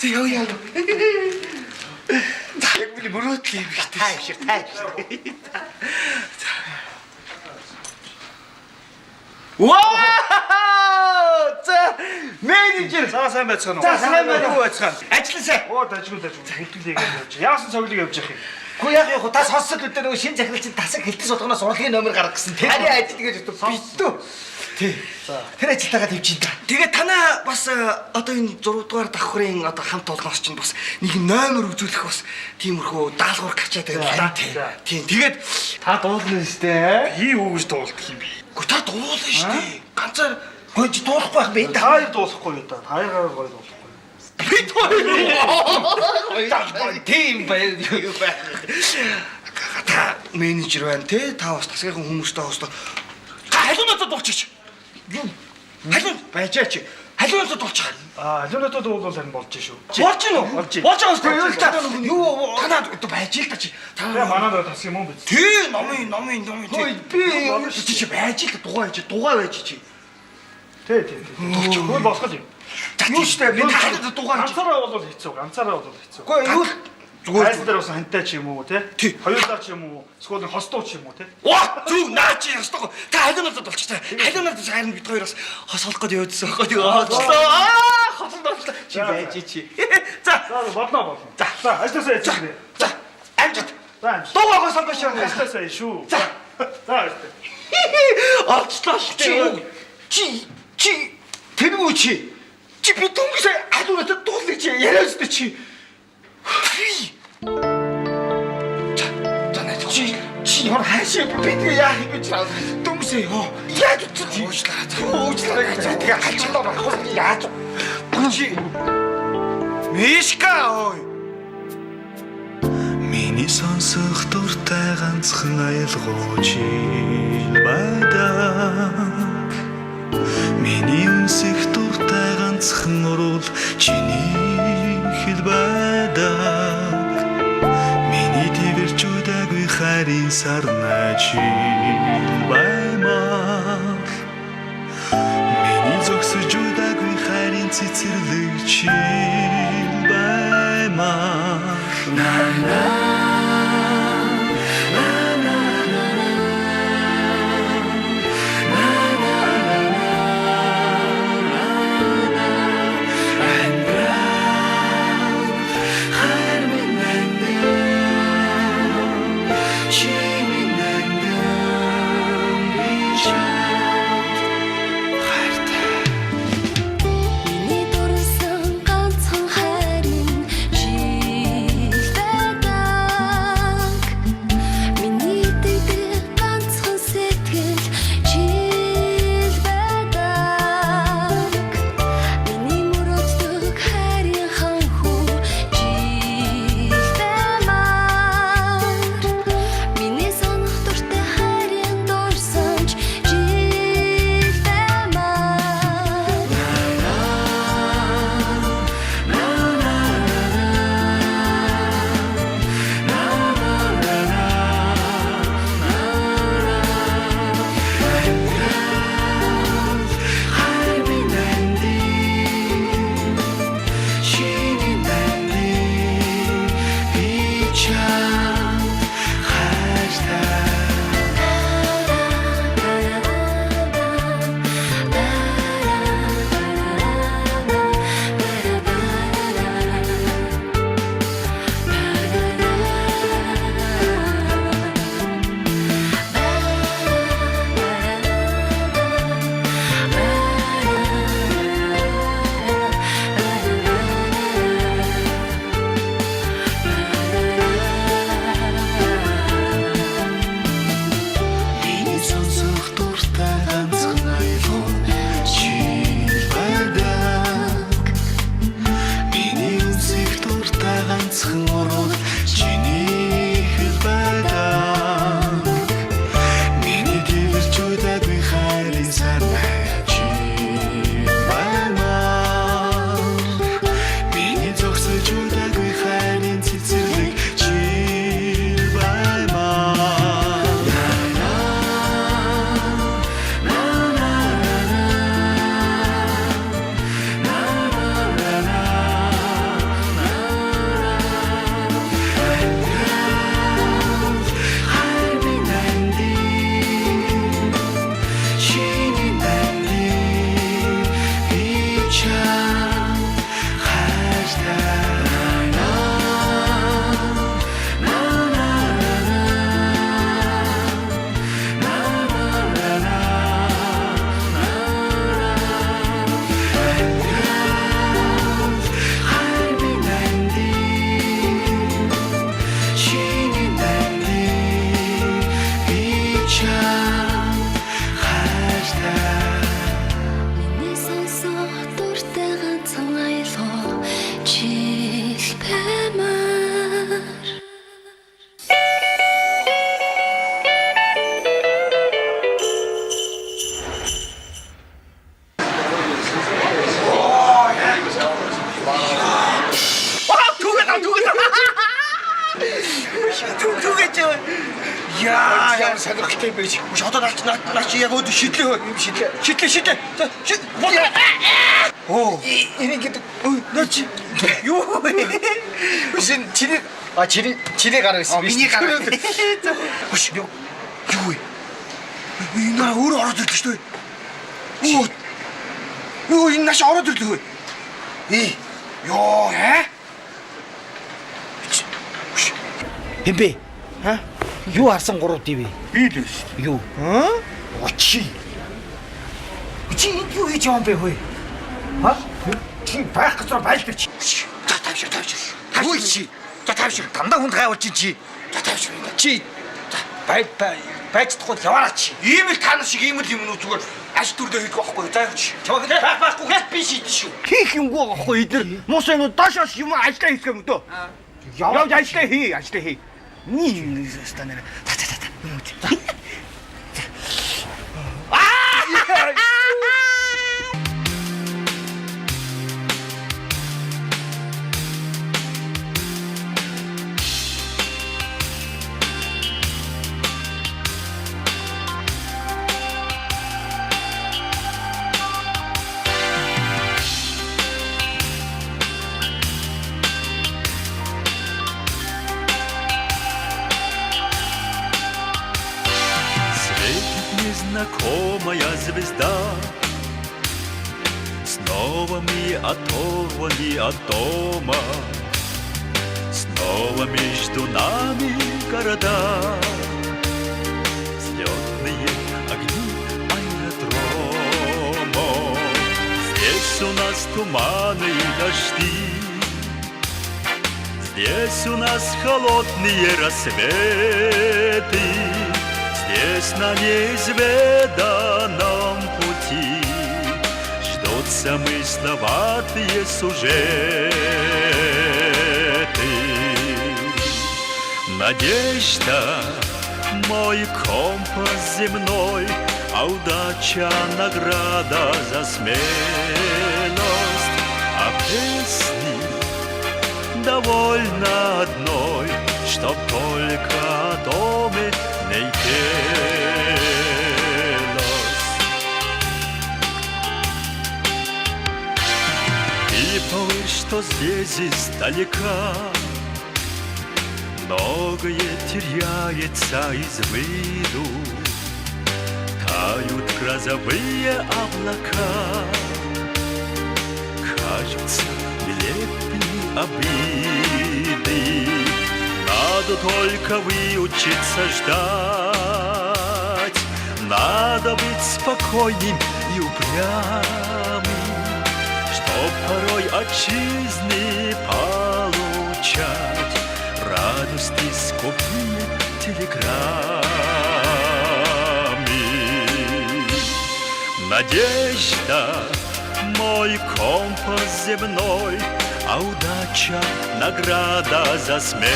Яа. Яг би мөрөөдөл юм ихтэй. Хайшиг. Вау! За менежер. За сайн байцгаана уу? За сайн байна уу байцгаана. Ажилласаа. Оо дажгүй. Хэдүүлэг явж. Яасан цоглог явж явах юм? Гү яг та сонсол өдөр нөгөө шинэ захиралчийн тасаг хэлтэн судгоноос урлагийн номер гаргах гэсэн тийм. Ари ажил гэж битүү. Тий. За тэр ажилтайгаа тавьчих та. Тэгээ танаа бас одоо энэ 6 дугаар давхрын одоо хамт олноос чинь бас нэг номер үзүүлэх бас тиймэрхүү даалгавар гачаад байна. Тийм. Тэгээд Та дуулна штэ. Би юу гэж дуулдаг юм бэ? гоо та дуулна шүү дээ. Ганцаар гойж дуулахгүй байх бэ? Та хоёр дуулахгүй юу та? Та хоёр гоё дуулахгүй. Бид хоёр. Тийм байх. Та менежер байна те. Та бас тасгийнхын хүмүүстэй хоостоо. Та халуунаас дуулчих. Халуун байжаач. Халуунаас дуулчих. Алюунатад дуулвал харин болж шүү. Болж гин үү? Болж Болж байгаа шүү дээ. Юу танаад одоо байж л та чи. Тэгээ манад тас юм уу биз? Тий, номын тий. Би чи байж л дугаа байж чи. Тий. Хөл босгол юм. Юу штэ би танаад дугаа чи. Ганцаараа бол хэцүү. Үгүй юу Зүгээр дээр бас хантай ч юм уу те? Тий. Хоёулаа ч юм уу? Эсвэл хостуу ч юм уу те? Ваа зүг наа чи ястаа. Та халуунаас болчих та. Халуунаас харин бид хоёроос хосолох гээд явдсан байхгүй тэгээ хоочлоо. Хосолд болчлоо. Чи байж чи. За Бодно. За ажлаасаа яцгаа. за амжид. За амжилт. Дугаагаа сонгош яа. Ажлаасаа шүү. За. За. Олчлоо штэ. Чи тэр үү чи. Чи би дүнгийн халуунаас дуулах чи яриач чи. Чи ямар хаашаа бид яах гэж дүнсээ ёо. Яаж утсан уучлаарай. Тэгээ халчлаа байхгүй яаж. Чи Мишка ой. Миний сонсох дуртай ганцхан аялгууч байдаг. Миний үнсэх дуртай ганцхан урал чиний хэл байдаг. Миний твэрч удаагүй харин сарнаж баймаг. Миний зогсож удаагүй харин цэцэрлэгч баймаг. Миний дурсан ганц Яа, ямар сонирхолтой байж. Биш одоо наа чи яг өөд шидлээ юм шидлээ. За оо, энийг гэдэг. Наа чи юу вэ? Үсэн чиний гар байсан биш. Миний гар. Биш юу вэ? Энэ өөрөө ороод ирлээ шүү дээ. Юу энэ нааш ороод ирлээ. Ёо, Хэмбэ? Ха? Юу харсан 3 дэв? Би л шүү. Юу? Очи. Чи юу хийж байгаа юм бэ хөөе? Ха? Чи байх гэж байлдагч. За тавьшир. Хөөе чи. За тавьшир. Дандаа хүнд гайвуулж чи. За тавьшир. Чи байцдахгүй яваараач. Ийм л та нар шиг ийм л юмнууд зүгээр аж төрдөө хийдэг байхгүй заа явууч. Чамаг байхгүй гэж би шийдэж шүү. Хийх юмгүй байхгүй эдгээр муусайнууд доошоос юм ажиллаа хийх юм дөө. Явж ажиллаа хий. Ни станаа. Та. Знакомая звезда, снова мы оторваны от дома, снова между нами города, взлетные огни аэродрома. Здесь у нас туманы и дожди, здесь у нас холодные рассветы. Здесь на неизведанном пути ждут замысловатые сюжеты. Надежда, мой компас земной, а удача награда за смелость, а песни довольно одной, чтоб только о доме не пелось. И поверь, что здесь издалека многое теряется из виду, тают грозовые облака, кажется, нелепыми обиды. Надо только выучиться ждать, надо быть спокойным и упрямым, чтоб порой от жизни получать радости скупые телеграммы. Надежда, мой компас земной, а удача награда за смелость,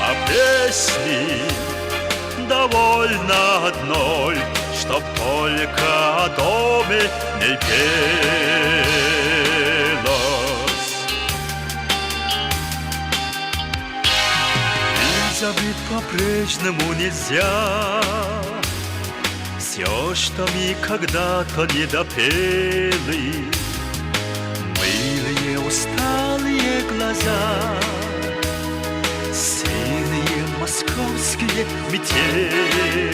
а песни довольно одной, чтоб только о доме не пелось. И забыть по-прежнему нельзя все, что мы когда-то не допели. Мылые усталые глаза, сильные московские метели,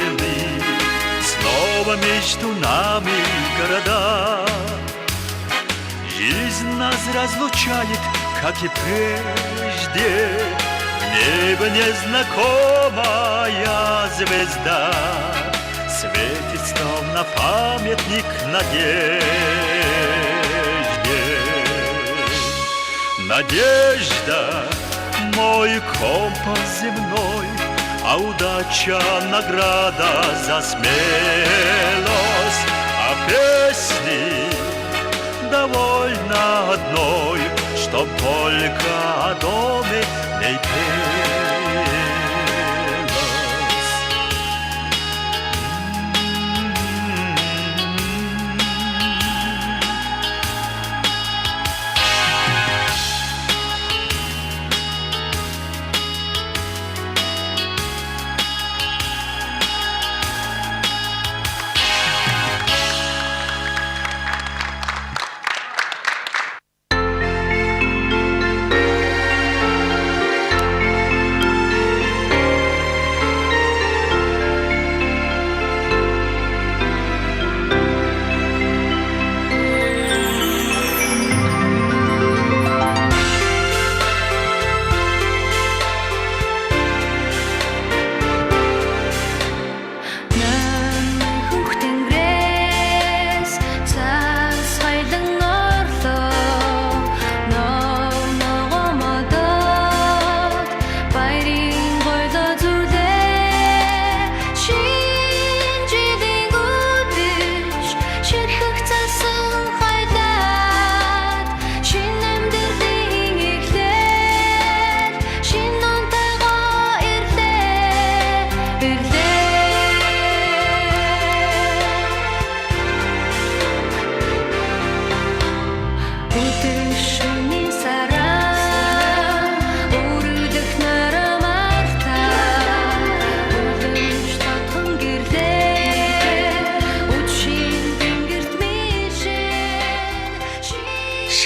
снова между нами города. Жизнь нас разлучает, как и прежде, в небе незнакомая звезда светит, словно памятник надежде. Надежда, мой компас земной, а удача награда за смелость, а песни довольно одной, чтоб только о доме не пелось.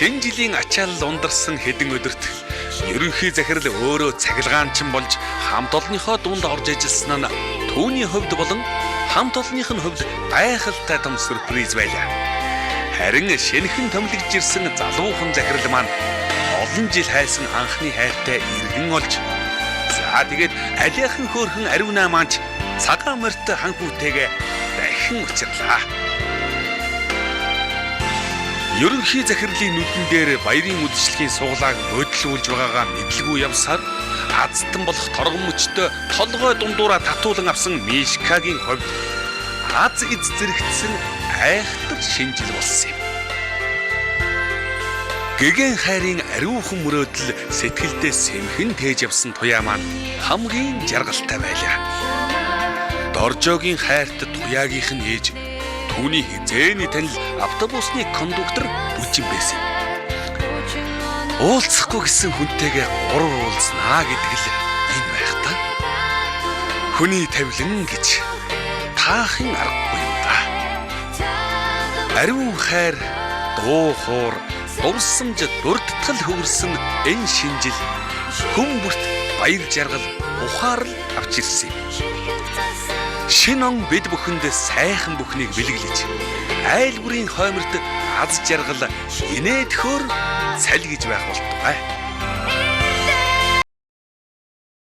шинэ жилийн ачаалал ундарсан хэдэн өдөрт ерөнхий захирал өөрөө цахилгаанчин болж хамт олонныхоо дунд орж ажилласан нь түүний хувьд болон хамт олонных нь хувьд гайхалтай том сюрприз байлаа. Харин шинэхэн томилогдж ирсэн залуухан захирал маань олон жил хайсан анхны хайртай иргэн олж за тэгээд алиахан хөөрхөн ариунаа маань цагаан морьт ханхүүтэйгээ дахин учирлаа. Ерөнхий захирлын нүдэн дээр баярын үдшилгийн суглааг бодлуулж байгаагаа мэдлгүй явсаар азтан болох торгон мөчтөй толгой дундуура татуулан авсан Мишкагийн хувьд аз эз зэрэгцсэн айхтар шинжил болсон юм. Гэгэн хайрын ариухан мөрөөдөл сэтгэлдээ сэмхэн тээж явсан туяа маань хамгийн жаргалтай байлаа. Доржогийн хайрт туяагийнх нь ээж түүний хизээний танил автобусны кондуктор бүжин байсан. Уулзахгүй гэсэн хүнтэйгээ гурав уулзнаа гэдэг л энэ байх та. Хүний тавилан гэж таахын аргагүй юм да. Ариун хайр, дуу хоор, дурсамж, дурдтгал хөвөрсөн энэ шинжил хүн бүрт баяр жаргал, ухаарл авч ирсэн юм. Шин он бид бүхэнд сайхан бүхнийг бэлэглэж айл бүрийн хойморт аз жаргал инээдхөөр салгиж байх болтугай.